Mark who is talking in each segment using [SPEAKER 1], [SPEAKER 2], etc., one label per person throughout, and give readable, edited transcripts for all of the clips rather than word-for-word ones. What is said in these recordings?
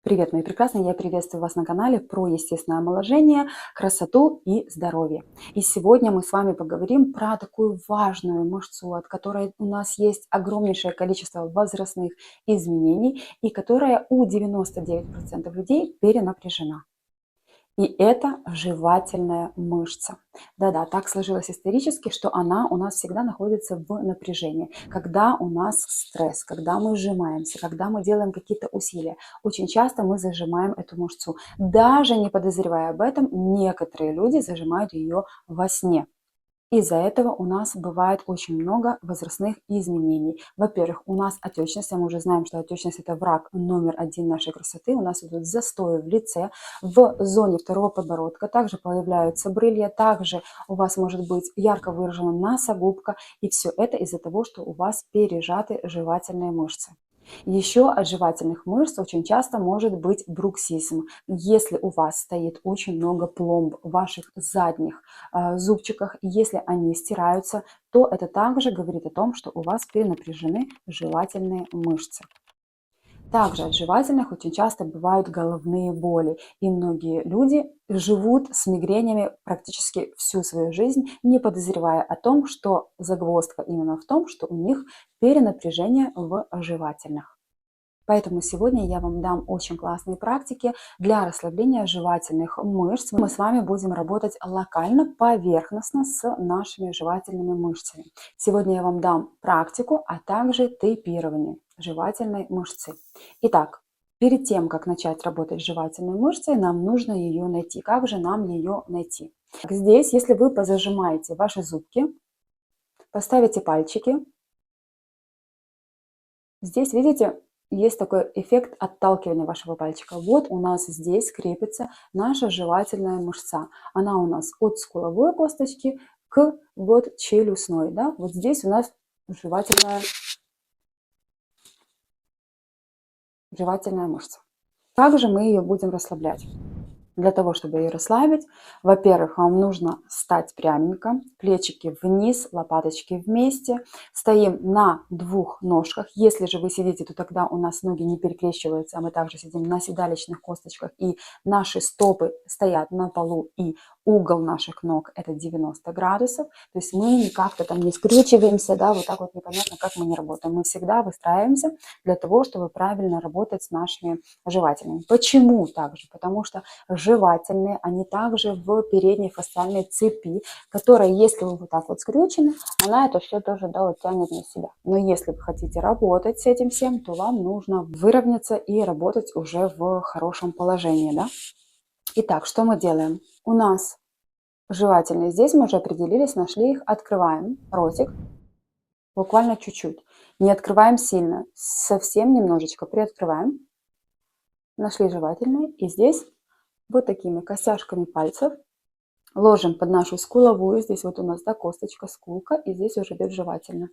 [SPEAKER 1] Привет, мои прекрасные! Я приветствую вас на канале про естественное омоложение, красоту и здоровье. И сегодня мы с вами поговорим про такую важную мышцу, от которой у нас есть огромнейшее количество возрастных изменений и которая у 99% людей перенапряжена. И это жевательная мышца. Да-да, так сложилось исторически, что она у нас всегда находится в напряжении. Когда у нас стресс, когда мы сжимаемся, когда мы делаем какие-то усилия, очень часто мы зажимаем эту мышцу. Даже не подозревая об этом, некоторые люди зажимают ее во сне. Из-за этого у нас бывает очень много возрастных изменений. Во-первых, у нас отечность, а мы уже знаем, что отечность – это враг номер один нашей красоты. У нас идут застои в лице, в зоне второго подбородка. Также появляются брылья, также у вас может быть ярко выражена носогубка. И все это из-за того, что у вас пережаты жевательные мышцы. Еще от жевательных мышц очень часто может быть бруксизм. Если у вас стоит очень много пломб в ваших задних зубчиках, если они стираются, то это также говорит о том, что у вас перенапряжены жевательные мышцы. Также от жевательных очень часто бывают головные боли, и многие люди живут с мигренями практически всю свою жизнь, не подозревая о том, что загвоздка именно в том, что у них перенапряжение в жевательных. Поэтому сегодня я вам дам очень классные практики для расслабления жевательных мышц. Мы с вами будем работать локально, поверхностно с нашими жевательными мышцами. Сегодня я вам дам практику, а также тейпирование жевательной мышцы. Итак, перед тем, как начать работать с жевательной мышцей, нам нужно ее найти. Как же нам ее найти? Здесь, если вы позажимаете ваши зубки, поставите пальчики. Здесь, видите, есть такой эффект отталкивания вашего пальчика. Вот у нас здесь крепится наша жевательная мышца. Она у нас от скуловой косточки к вот челюстной. Да? Вот здесь у нас жевательная мышца. Также мы ее будем расслаблять. Для того, чтобы ее расслабить, во-первых, вам нужно встать пряменько, плечики вниз, лопаточки вместе. Стоим на двух ножках. Если же вы сидите, то тогда у нас ноги не перекрещиваются, а мы также сидим на седалищных косточках. И наши стопы стоят на полу, и угол наших ног это 90 градусов. То есть мы не как-то там не скручиваемся, да, вот так вот непонятно, как мы не работаем. Мы всегда выстраиваемся для того, чтобы правильно работать с нашими жевательными. Почему так же? Потому что жевательные, они также в передней фасциальной цепи, которая, если вы вот так вот скрючены, она это все тоже, да, вот тянет на себя. Но если вы хотите работать с этим всем, то вам нужно выровняться и работать уже в хорошем положении, да. Итак, что мы делаем? У нас жевательные, здесь мы уже определились, нашли их, открываем ротик, буквально чуть-чуть, не открываем сильно, совсем немножечко приоткрываем, нашли жевательные, и здесь вот такими костяшками пальцев ложим под нашу скуловую, здесь вот у нас, да, косточка, скулка, и здесь уже идет жевательная.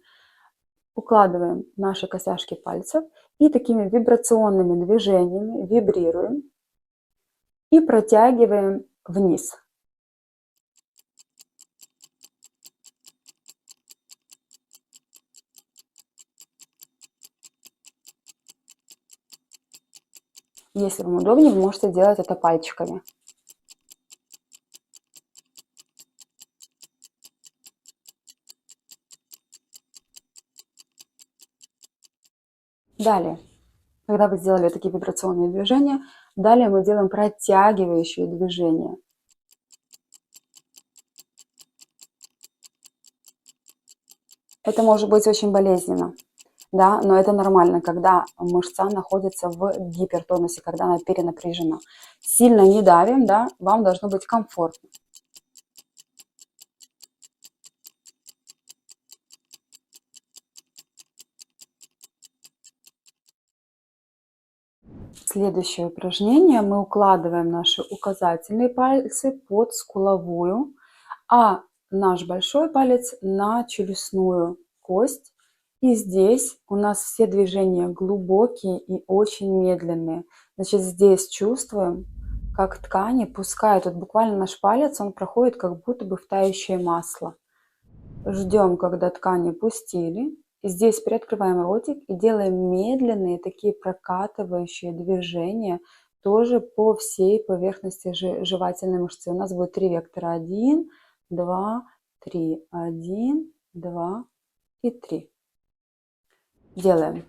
[SPEAKER 1] Укладываем наши костяшки пальцев и такими вибрационными движениями вибрируем и протягиваем вниз. Если вам удобнее, вы можете делать это пальчиками. Далее, когда вы сделали такие вибрационные движения, далее мы делаем протягивающие движения. Это может быть очень болезненно, да, но это нормально, когда мышца находится в гипертонусе, когда она перенапряжена. Сильно не давим, да, вам должно быть комфортно. Следующее упражнение. Мы укладываем наши указательные пальцы под скуловую, а наш большой палец на челюстную кость. И здесь у нас все движения глубокие и очень медленные. Значит, здесь чувствуем, как ткани пускают. Вот буквально наш палец, он проходит как будто бы в тающее масло. Ждем, когда ткани пустили. Здесь приоткрываем ротик и делаем медленные такие прокатывающие движения тоже по всей поверхности жевательной мышцы. У нас будет 3 вектора. 1, 2, 3. 1, 2 и 3. Делаем.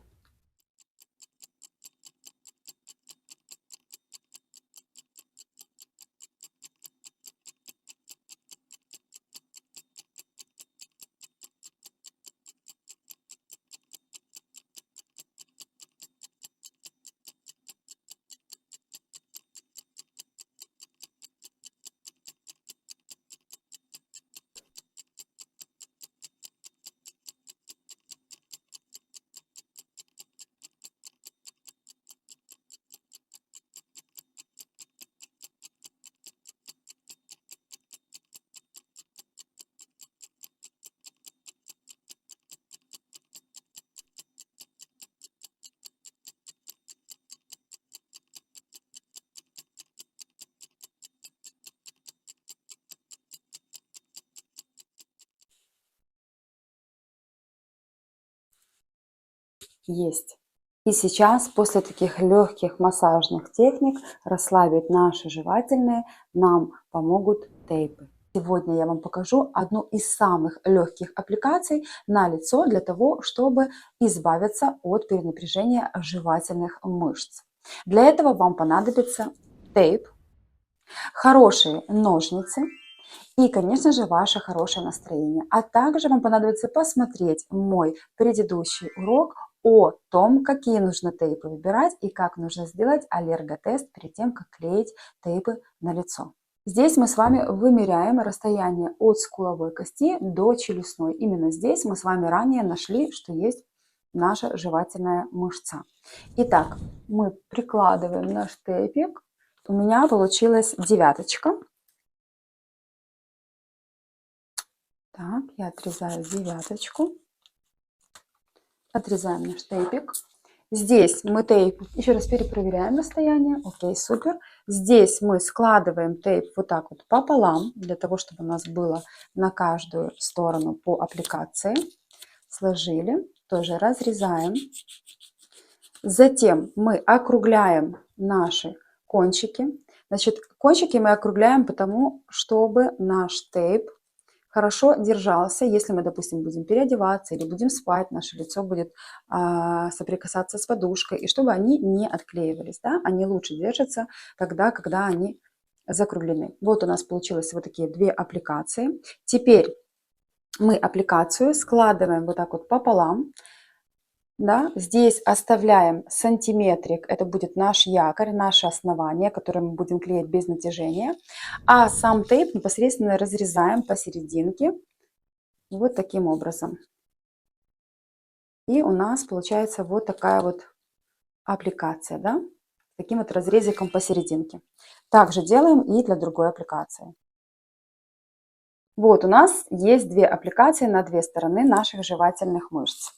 [SPEAKER 1] Есть. И сейчас после таких легких массажных техник расслабить наши жевательные нам помогут тейпы. Сегодня я вам покажу одну из самых легких аппликаций на лицо для того, чтобы избавиться от перенапряжения жевательных мышц. Для этого вам понадобится тейп, хорошие ножницы и, конечно же, ваше хорошее настроение. А также вам понадобится посмотреть мой предыдущий урок о том, какие нужно тейпы выбирать и как нужно сделать аллерготест перед тем, как клеить тейпы на лицо. Здесь мы с вами вымеряем расстояние от скуловой кости до челюстной. Именно здесь мы с вами ранее нашли, что есть наша жевательная мышца. Итак, мы прикладываем наш тейпик. У меня получилась девяточка. Так, я отрезаю девяточку. Отрезаем наш тейпик. Здесь мы тейп, еще раз перепроверяем расстояние. Окей, супер. Здесь мы складываем тейп вот так вот пополам, для того, чтобы у нас было на каждую сторону по аппликации. Сложили, тоже разрезаем. Затем мы округляем наши кончики. Значит, кончики мы округляем потому, чтобы наш тейп хорошо держался. Если мы, допустим, будем переодеваться или будем спать, наше лицо будет соприкасаться с подушкой, и чтобы они не отклеивались. Да? Они лучше держатся тогда, когда они закруглены. Вот у нас получилось вот такие 2 аппликации. Теперь мы аппликацию складываем вот так вот пополам. Да, здесь оставляем сантиметрик, это будет наш якорь, наше основание, которое мы будем клеить без натяжения. А сам тейп непосредственно разрезаем посерединке, вот таким образом. И у нас получается вот такая вот аппликация, да, таким вот разрезиком посерединке. Также делаем и для другой аппликации. Вот у нас есть 2 аппликации на 2 стороны наших жевательных мышц.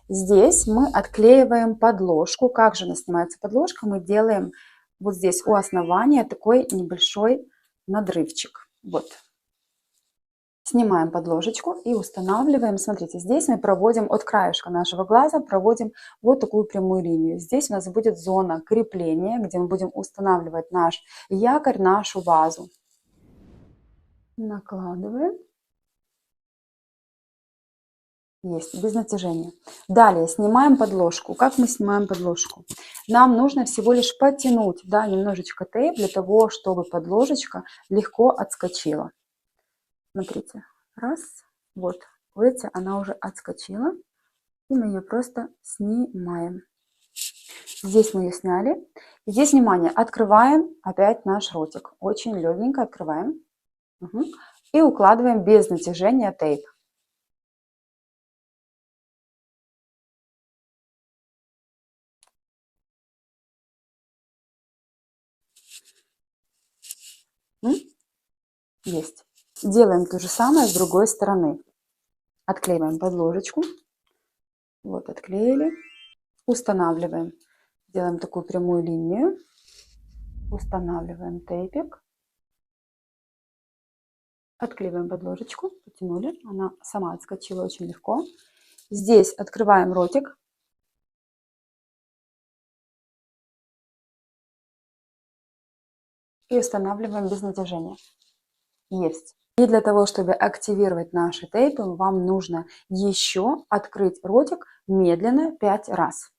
[SPEAKER 1] Здесь мы отклеиваем подложку. Как же у нас снимается подложка? Мы делаем вот здесь у основания такой небольшой надрывчик. Вот. Снимаем подложечку и устанавливаем. Смотрите, здесь мы проводим от краешка нашего глаза, проводим вот такую прямую линию. Здесь у нас будет зона крепления, где мы будем устанавливать наш якорь, нашу вазу. Накладываем. Есть, без натяжения. Далее снимаем подложку. Как мы снимаем подложку? Нам нужно всего лишь подтянуть, да, немножечко тейп для того, чтобы подложечка легко отскочила. Смотрите, раз, вот, видите, она уже отскочила. И мы ее просто снимаем. Здесь мы ее сняли. Здесь, внимание, открываем опять наш ротик. Очень легенько открываем. Угу. И укладываем без натяжения тейп. Есть. Делаем то же самое с другой стороны. Отклеиваем подложечку. Вот, отклеили. Устанавливаем. Делаем такую прямую линию. Устанавливаем тейпик. Отклеиваем подложечку. Потянули. Она сама отскочила очень легко. Здесь открываем ротик. И устанавливаем без натяжения. Есть. И для того, чтобы активировать наши тейпы, вам нужно еще открыть ротик медленно 5 раз.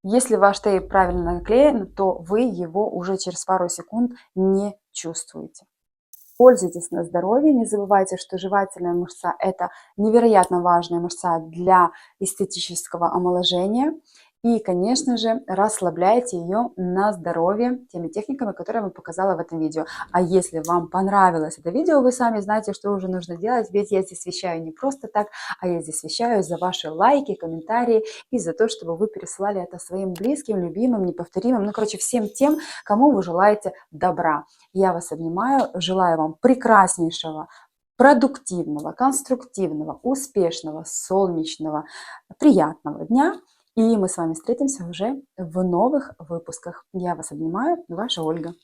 [SPEAKER 1] Если ваш тейп правильно наклеен, то вы его уже через пару секунд не чувствуете. Пользуйтесь на здоровье. Не забывайте, что жевательная мышца – это невероятно важная мышца для эстетического омоложения. И, конечно же, расслабляйте ее на здоровье теми техниками, которые я вам показала в этом видео. А если вам понравилось это видео, вы сами знаете, что уже нужно делать, ведь я здесь вещаю не просто так, а я здесь вещаю за ваши лайки, комментарии и за то, чтобы вы пересылали это своим близким, любимым, неповторимым, ну, короче, всем тем, кому вы желаете добра. Я вас обнимаю, желаю вам прекраснейшего, продуктивного, конструктивного, успешного, солнечного, приятного дня. И мы с вами встретимся уже в новых выпусках. Я вас обнимаю, ваша Ольга.